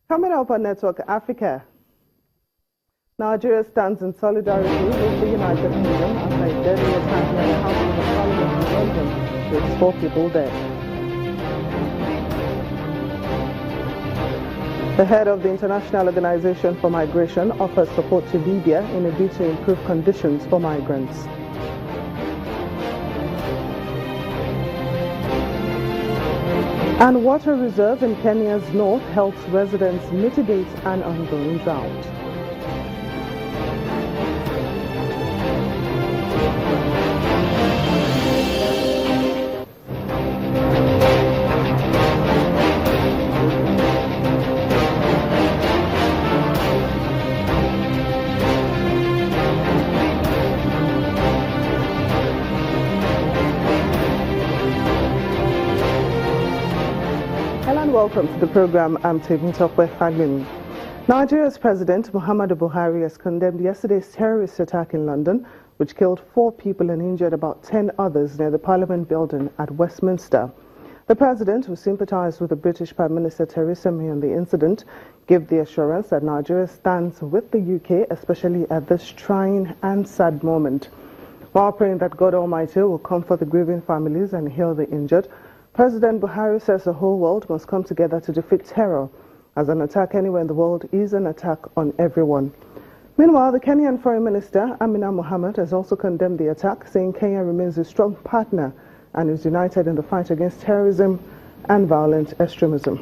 Coming up on Network Africa, Nigeria stands in solidarity with the United Kingdom after a deadly attack near the House of Parliament in London, with 4 people dead. The head of the International Organization for Migration offers support to Libya in a bid to improve conditions for migrants. And water reserve in Kenya's north helps residents mitigate an ongoing drought. Welcome to the program. I'm taking talk with Fagbemi. Nigeria's President Muhammadu Buhari has condemned yesterday's terrorist attack in London, which killed 4 people and injured about 10 others near the Parliament building at Westminster. The President, who sympathized with the British Prime Minister Theresa May on the incident, gave the assurance that Nigeria stands with the UK, especially at this trying and sad moment. While praying that God Almighty will comfort the grieving families and heal the injured, President Buhari says the whole world must come together to defeat terror, as an attack anywhere in the world is an attack on everyone. Meanwhile, the Kenyan Foreign Minister, Amina Mohammed, has also condemned the attack, saying Kenya remains a strong partner and is united in the fight against terrorism and violent extremism.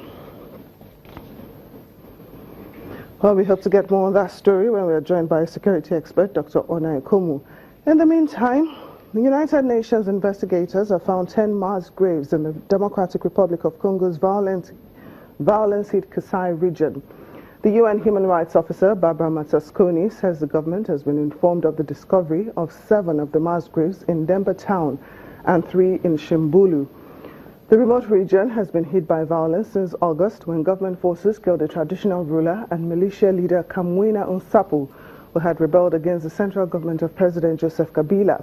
Well, we hope to get more on that story when we are joined by security expert Dr. Ona Ekomu. In the meantime, the United Nations investigators have found 10 mass graves in the Democratic Republic of Congo's violence-hit Kasai region. The UN Human Rights Officer, Barbara Matasconi, says the government has been informed of the discovery of 7 of the mass graves in Demba town and 3 in Shimbulu. The remote region has been hit by violence since August, when government forces killed a traditional ruler and militia leader Kamwina Nsapu, who had rebelled against the central government of President Joseph Kabila.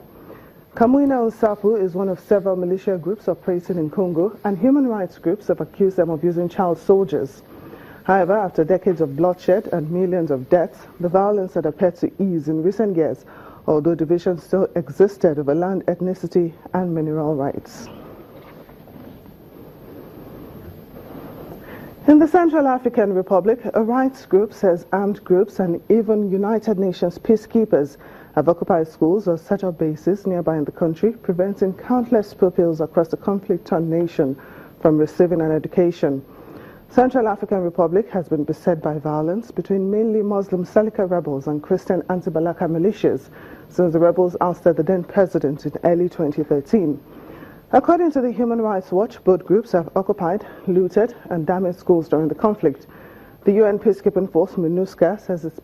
Kamwina Nsapu is one of several militia groups operating in Congo, and human rights groups have accused them of using child soldiers. However, after decades of bloodshed and millions of deaths, the violence had appeared to ease in recent years, although divisions still existed over land, ethnicity, and mineral rights. In the Central African Republic, a rights group says armed groups and even United Nations peacekeepers have occupied schools or set up bases nearby in the country, preventing countless pupils across the conflict-torn nation from receiving an education. Central African Republic has been beset by violence between mainly Muslim Seleka rebels and Christian anti-Balaka militias since the rebels ousted the then president in early 2013. According to the Human Rights Watch, both groups have occupied, looted, and damaged schools during the conflict. The UN peacekeeping force, MINUSCA, says its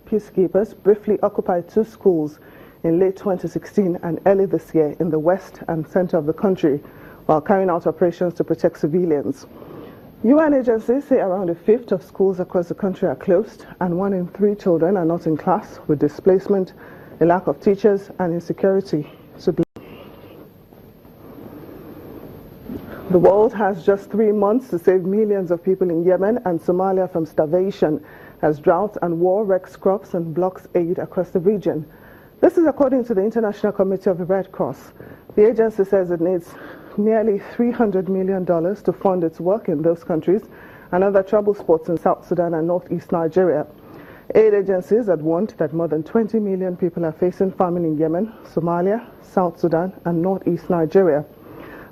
peacekeepers briefly occupied 2 schools in late 2016 and early this year in the west and center of the country, while carrying out operations to protect civilians. UN agencies say around 1/5 of schools across the country are closed, and 1 in 3 children are not in class, with displacement, a lack of teachers, and insecurity to blame. The world has just 3 months to save millions of people in Yemen and Somalia from starvation, as drought and war wrecks crops and blocks aid across the region. This is according to the International Committee of the Red Cross. The agency says it needs nearly $300 million to fund its work in those countries and other trouble spots in South Sudan and northeast Nigeria. Aid agencies had warned that more than 20 million people are facing famine in Yemen, Somalia, South Sudan, and northeast Nigeria.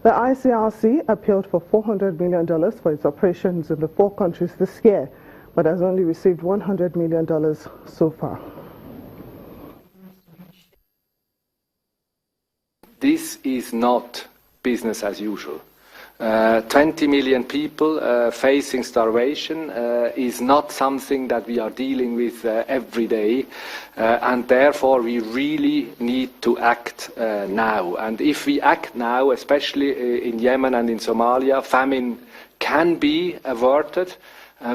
The ICRC appealed for $400 million for its operations in the 4 countries this year, but has only received $100 million so far. This is not business as usual. 20 million people facing starvation is not something that we are dealing with every day, and therefore we really need to act now. And if we act now, especially in Yemen and in Somalia, famine can be averted.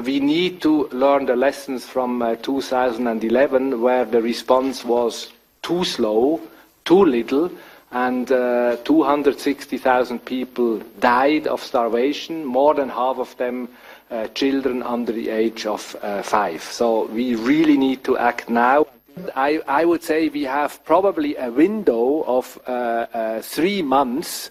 We need to learn the lessons from 2011, where the response was too slow, too little, and 260,000 people died of starvation. More than half of them children under the age of 5. So we really need to act now. I would say we have probably a window of 3 months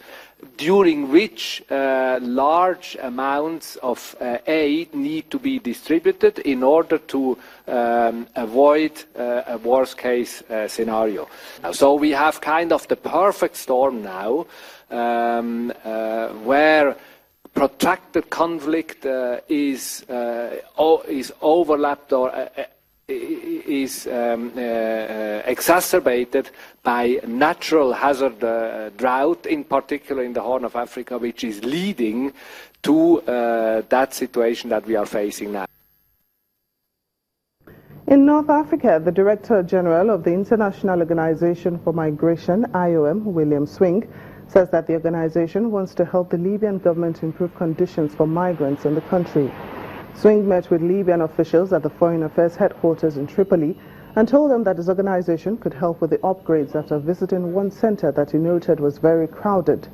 during which large amounts of aid need to be distributed in order to avoid a worst case scenario. So we have kind of the perfect storm now, where protracted conflict is overlapped or is exacerbated by natural hazard drought, in particular in the Horn of Africa, which is leading to that situation that we are facing now. In North Africa, the Director General of the International Organization for Migration, IOM, William Swing, says that the organization wants to help the Libyan government improve conditions for migrants in the country. Swing met with Libyan officials at the Foreign Affairs headquarters in Tripoli and told them that his organization could help with the upgrades after visiting one center that he noted was very crowded.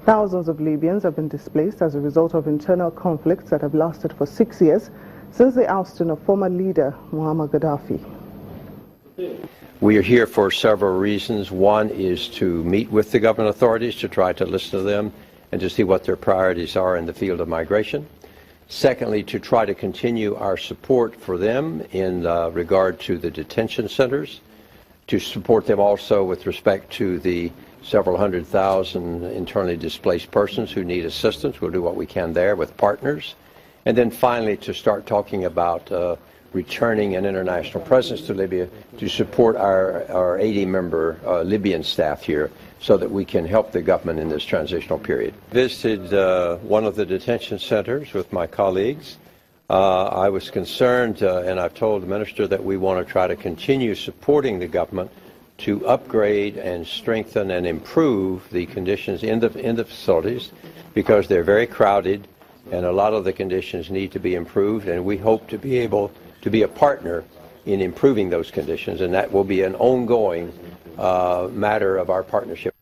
Thousands of Libyans have been displaced as a result of internal conflicts that have lasted for 6 years since the ousting of former leader Muammar Gaddafi. We are here for several reasons. One is to meet with the government authorities to try to listen to them and to see what their priorities are in the field of migration. Secondly, to try to continue our support for them in regard to the detention centers, to support them also with respect to the several 100,000 internally displaced persons who need assistance. We'll do what we can there with partners. And then finally, to start talking about returning an international presence to Libya to support our 80-member Libyan staff here so that we can help the government in this transitional period. Visited one of the detention centers with my colleagues. I was concerned, and I've told the minister that we want to try to continue supporting the government to upgrade and strengthen and improve the conditions in the facilities, because they're very crowded and a lot of the conditions need to be improved, and we hope to be able to be a partner in improving those conditions, and that will be an ongoing matter of our partnership.